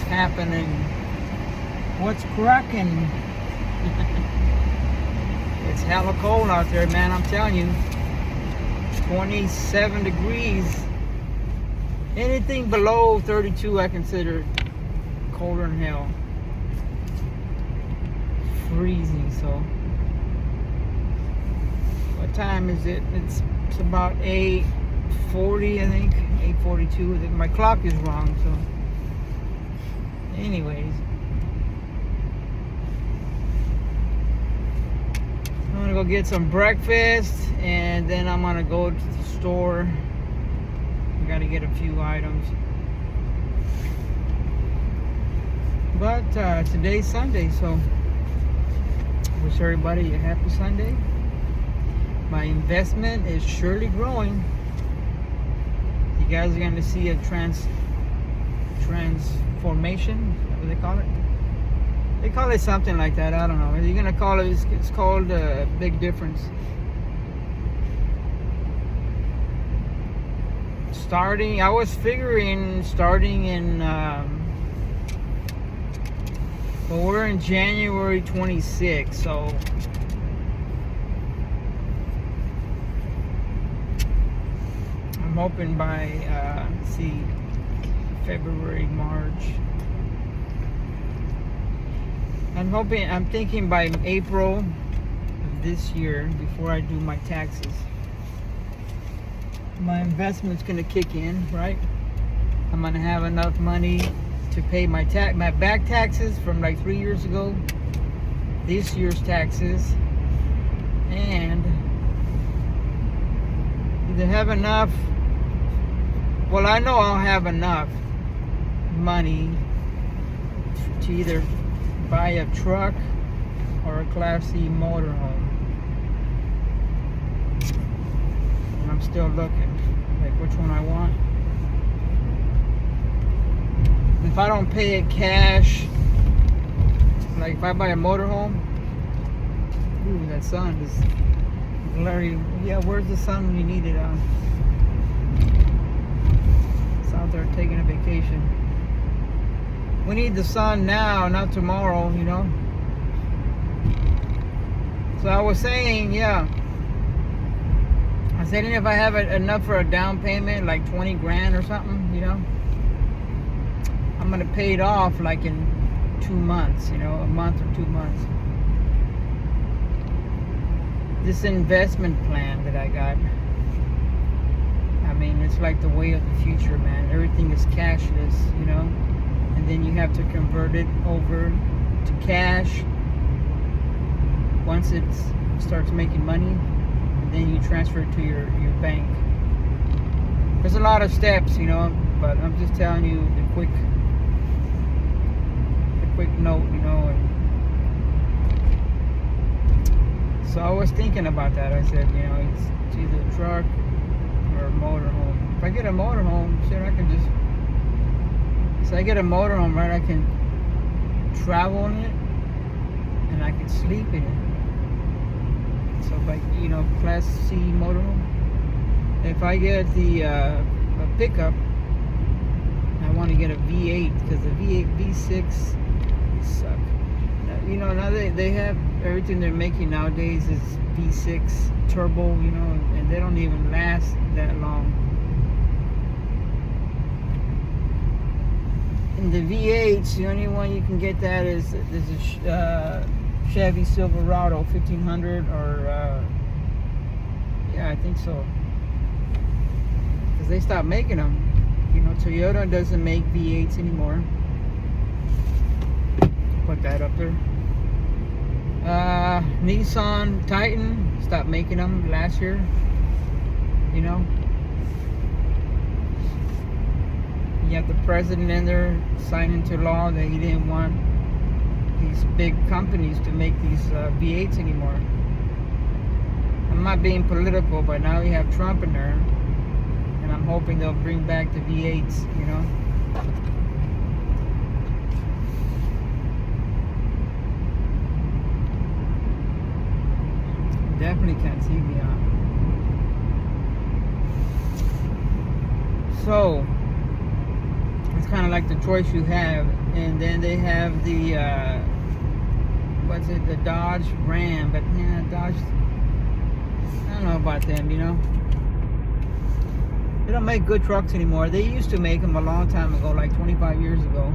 happening? What's cracking? It's hella cold out there, man. I'm telling you. 27 degrees. Anything below 32 I consider colder than hell. Freezing. So what time is it? It's about 8:40, I think. 8:42. I think my clock is wrong. So anyways, I'm gonna go get some breakfast, and then I'm gonna go to the store. I gotta get a few items. But today's Sunday, so wish everybody a happy Sunday. My investment is surely growing. You guys are gonna see a transformation. Is that what they call it? They call it something like that. I don't know. You're gonna call it. It's called a big difference. I was figuring starting in. Well, we're in January 26th, so I'm hoping by February, March. I'm thinking by April of this year, before I do my taxes, my investment's gonna kick in, right? I'm gonna have enough money to pay my back taxes from like 3 years ago, this year's taxes, and to have enough. Well, I know I'll have enough money to either buy a truck or a Class C motorhome. And I'm still looking, like which one I want. If I don't pay it cash, like if I buy a motorhome, ooh, that sun is glaring. Yeah, where's the sun when you need it? It's out there taking a vacation. We need the sun now, not tomorrow, you know. So I was saying, yeah. I said, if I have enough for a down payment, like 20 grand or something, you know, I'm gonna pay it off like in 2 months, you know, a month or 2 months. This investment plan that I got, I mean, it's like the way of the future, man. Everything is cashless, you know, and then you have to convert it over to cash once it starts making money, and then you transfer it to your bank. There's a lot of steps, you know, but I'm just telling you the quick note, you know. And so I was thinking about that. I said, you know, it's either a truck or a motorhome. If I get a motorhome, shit, I can just. So I get a motorhome, right? I can travel in it, and I can sleep in it. So like, you know, Class C motorhome. If I get the a pickup, I want to get a V8, because the V6 suck. You know, now they have everything they're making nowadays is V6 turbo, you know, and they don't even last that long. And the V8s, the only one you can get that is a Chevy Silverado 1500, or yeah, I think so, because they stopped making them. You know, Toyota doesn't make V8s anymore. Put that up there. Nissan Titan stopped making them last year. You know, you have the president in there signing into law that he didn't want these big companies to make these V8s anymore. I'm not being political, but now you have Trump in there, and I'm hoping they'll bring back the V8s, you know. Definitely can't see me on. So kind of like the choice you have. And then they have the the Dodge Ram, but yeah, Dodge, I don't know about them, you know. They don't make good trucks anymore. They used to make them a long time ago, like 25 years ago.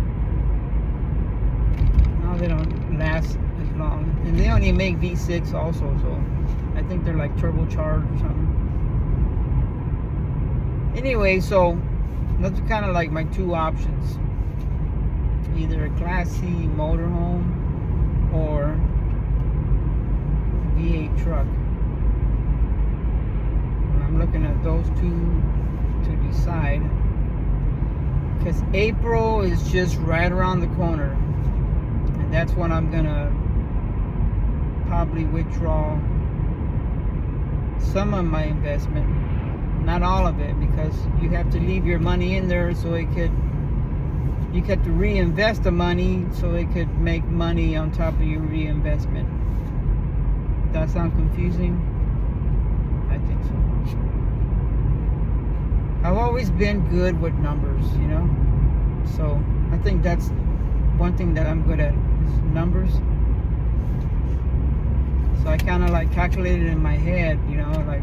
Now they don't last as long. And they only make V6 also, so I think they're like turbocharged or something. Anyway, so those are kind of like my two options. Either a Class C motorhome or a V8 truck. And I'm looking at those two to decide, because April is just right around the corner, and that's when I'm gonna probably withdraw some of my investment, not all of it, because you have to leave your money in there so you have to reinvest the money so it could make money on top of your reinvestment. That sound confusing? I think so. I've always been good with numbers, you know? So I think that's one thing that I'm good at, is numbers. So I kind of like calculated in my head, you know, like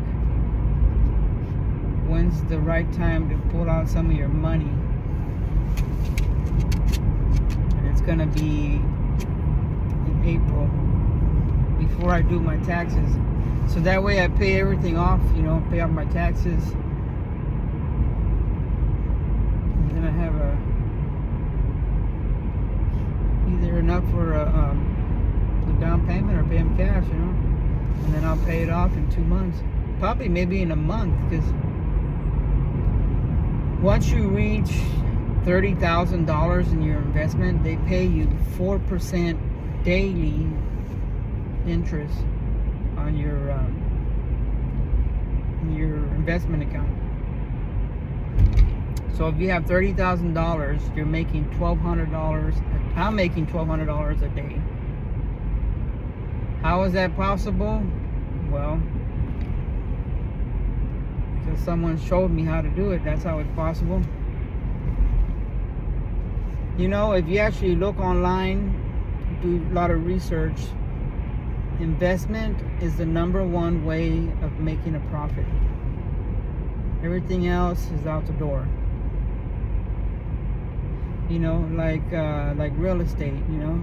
when's the right time to pull out some of your money. And it's gonna be in April, before I do my taxes. So that way I pay everything off, you know, pay off my taxes. I have either enough for a down payment or pay them cash, you know, and then I'll pay it off in 2 months, probably maybe in a month, because once you reach $30,000 in your investment, they pay you 4% daily interest on your investment account. So if you have $30,000, you're making $1,200. I'm making $1,200 a day. How is that possible? Well, because someone showed me how to do it. That's how it's possible. You know, if you actually look online, do a lot of research, investment is the number 1 way of making a profit. Everything else is out the door. You know, like real estate, you know,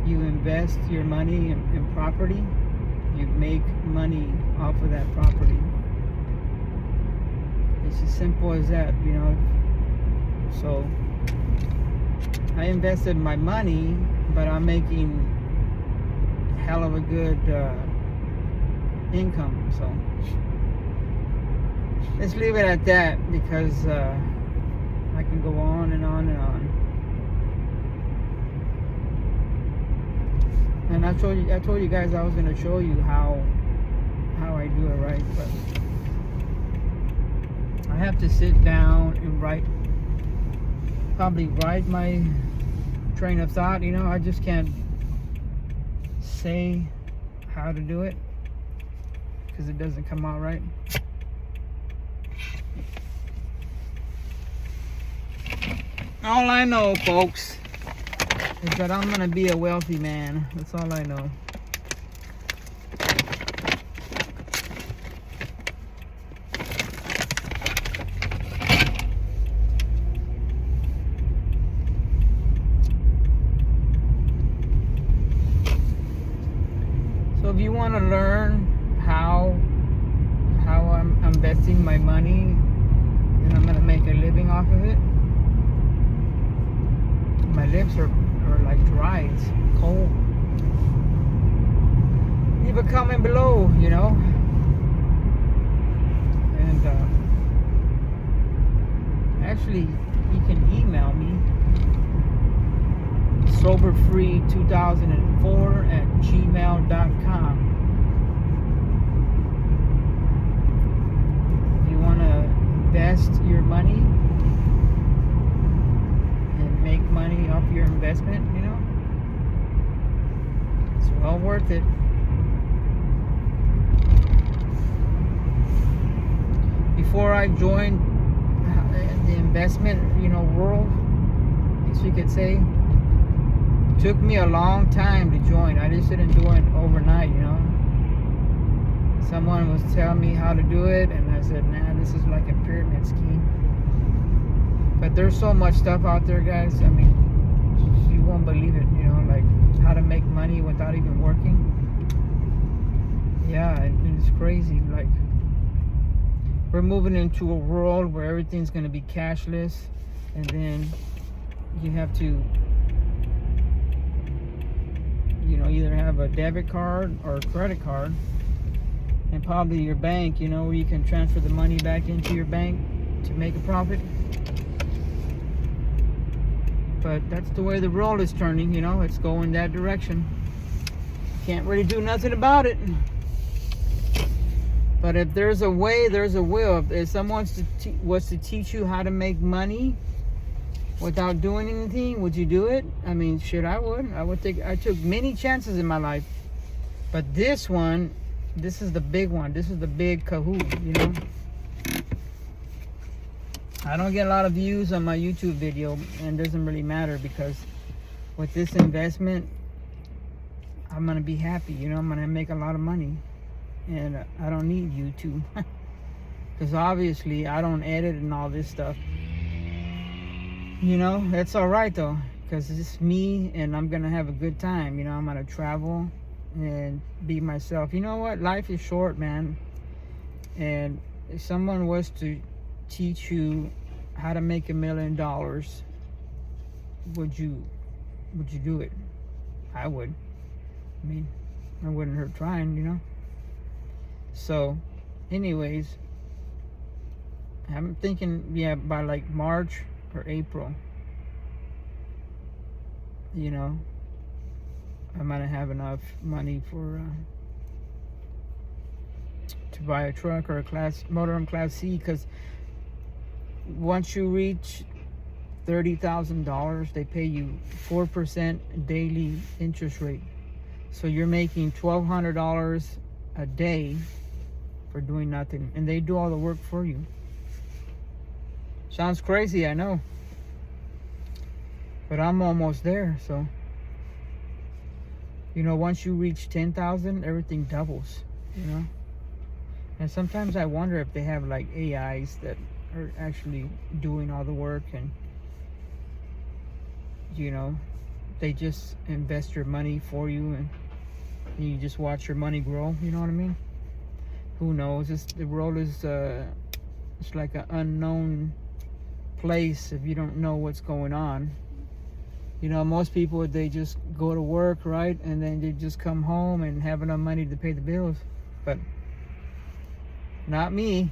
you invest your money in property, you make money off of that property. It's as simple as that, you know. So I invested my money, but I'm making hell of a good income. So let's leave it at that, because I can go on and on and on. And I told you guys I was going to show you how I do it right, but I have to sit down and probably write my train of thought, you know. I just can't say how to do it because it doesn't come out right. All I know, folks, is that I'm gonna be a wealthy man. That's all I know. So if you want to learn how I'm investing my money and I'm gonna make a living off of it, my lips are like dry, it's cold. Leave a comment below, you know. And actually, you can email me, soberfree2004@gmail.com. If you want to invest your money and make money off your investment, you know, it's well worth it. Before I joined the investment, world, as you could say. Took me a long time to join. I just didn't do it overnight, Someone was telling me how to do it, and I said, nah, this is like a pyramid scheme. But there's so much stuff out there, guys. I mean, you won't believe it, like how to make money without even working. Yeah, and it's crazy. Like, we're moving into a world where everything's going to be cashless, and then you have to, either have a debit card or a credit card, and probably your bank, where you can transfer the money back into your bank to make a profit. But that's the way the world is turning, it's going that direction. Can't really do nothing about it. But if there's a way, there's a will. If someone was to teach you how to make money without doing anything, would you do it? I mean, shit, I would. I took many chances in my life. But this is the big one. This is the big kahoot, I don't get a lot of views on my YouTube video, and it doesn't really matter, because with this investment, I'm going to be happy, I'm going to make a lot of money. And I don't need YouTube. Because obviously I don't edit and all this stuff. That's alright though. Because it's me, and I'm going to have a good time. I'm going to travel and be myself. You know what? Life is short, man. And if someone was to teach you how to make $1 million, would you do it? I would. I mean, I wouldn't hurt trying, So, anyways, I'm thinking, by like March or April, I'm gonna have enough money for to buy a truck or a motorhome Class C, because once you reach $30,000, they pay you 4% daily interest rate. So you're making $1,200 a day for doing nothing, and they do all the work for you. Sounds crazy, I know, but I'm almost there. So once you reach 10,000, everything doubles, and sometimes I wonder if they have like AIs that are actually doing all the work, and they just invest your money for you, and you just watch your money grow. You know what I mean? Who knows? The world is it's like an unknown place if you don't know what's going on. Most people, they just go to work, right, and then they just come home and have enough money to pay the bills. But not me.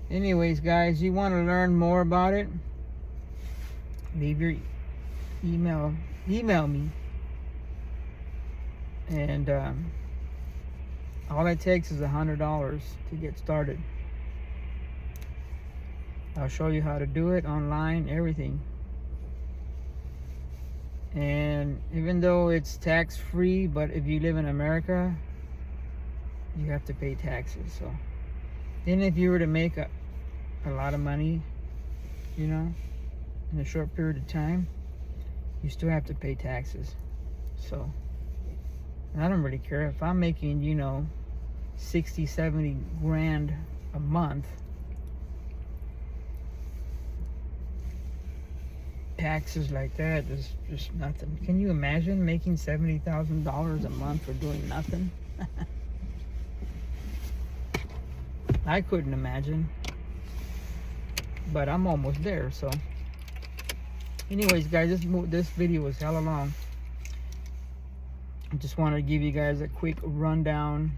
Anyways, guys, you want to learn more about it, leave your email me, and all it takes is $100 to get started. I'll show you how to do it online, everything. And even though it's tax-free, but if you live in America, you have to pay taxes. So then if you were to make a lot of money, in a short period of time, you still have to pay taxes. So, and I don't really care if I'm making, 60, 70 grand a month. Taxes like that is just nothing. Can you imagine making $70,000 a month for doing nothing? I couldn't imagine, but I'm almost there. So anyways, guys, this video was hella long. I just wanted to give you guys a quick rundown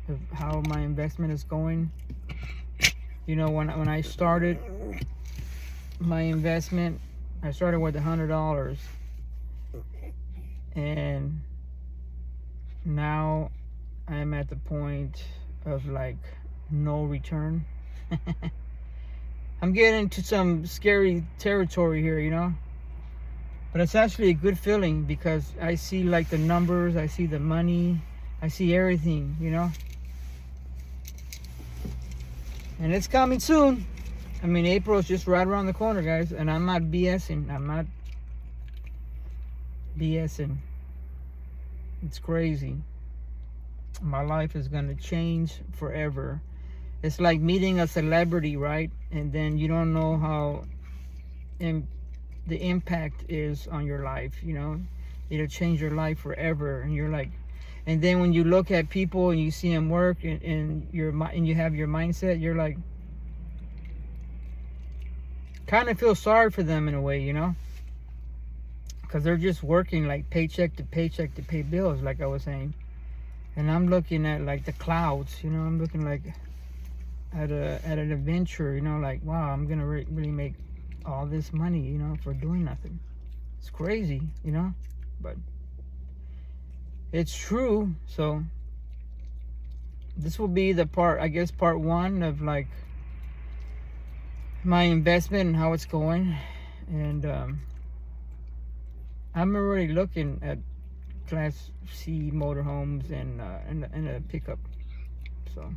of how my investment is going. When I started my investment, I started with $100, and now I'm at the point of like no return. I'm getting into some scary territory here, but it's actually a good feeling, because I see like the numbers, I see the money, I see everything, and it's coming soon. I mean, April is just right around the corner, guys, and I'm not BSing. I'm not BSing. It's crazy. My life is gonna change forever. It's like meeting a celebrity, right? And then you don't know how the impact is on your life, you know? It'll change your life forever. And you're like, and then when you look at people and you see them work and you have your mindset, you're like, kind of feel sorry for them in a way, you know? Because they're just working like paycheck to pay bills, like I was saying. And I'm looking at like the clouds, you know? I'm looking like at an adventure, you know, like, wow, I'm gonna really make all this money, you know, for doing nothing. It's crazy, you know, but it's true. So this will be the part, I guess, part one of like my investment and how it's going. And I'm already looking at Class C motorhomes and a pickup. So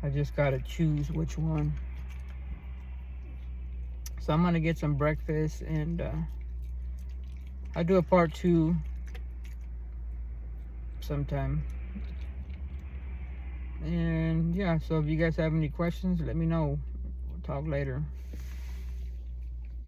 I just gotta choose which one. So I'm gonna get some breakfast, and I'll do a part 2 sometime. And yeah, so if you guys have any questions, let me know. We'll talk later.